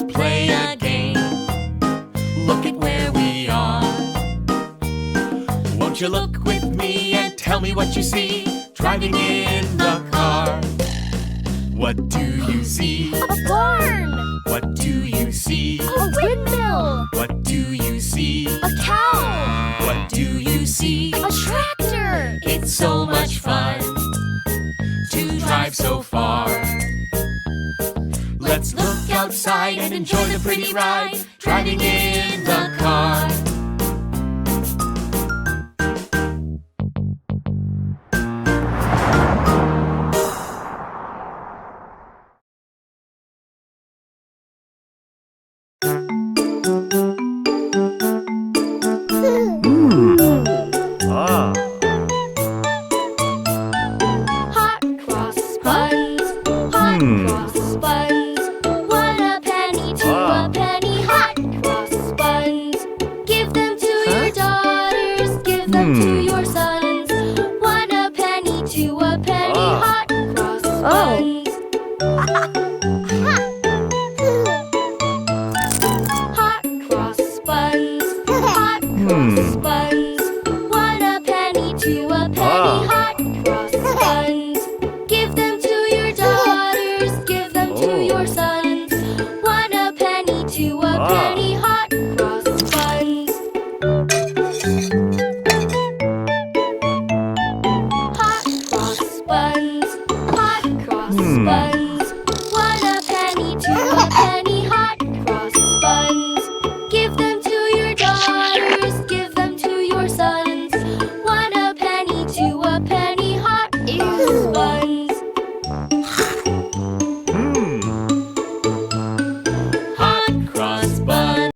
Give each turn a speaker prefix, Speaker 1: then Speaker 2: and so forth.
Speaker 1: let's play a game. Look at where we are. Won't you look with me and tell me what you see driving in the car? What do you see?
Speaker 2: A barn!
Speaker 1: What do you see?
Speaker 2: A windmill!
Speaker 1: What do you see?
Speaker 2: A cow!
Speaker 1: What do you see?
Speaker 2: A tractor!
Speaker 1: It's so much fun to drive so far. Let's look outside and enjoy the pretty ride driving in the car.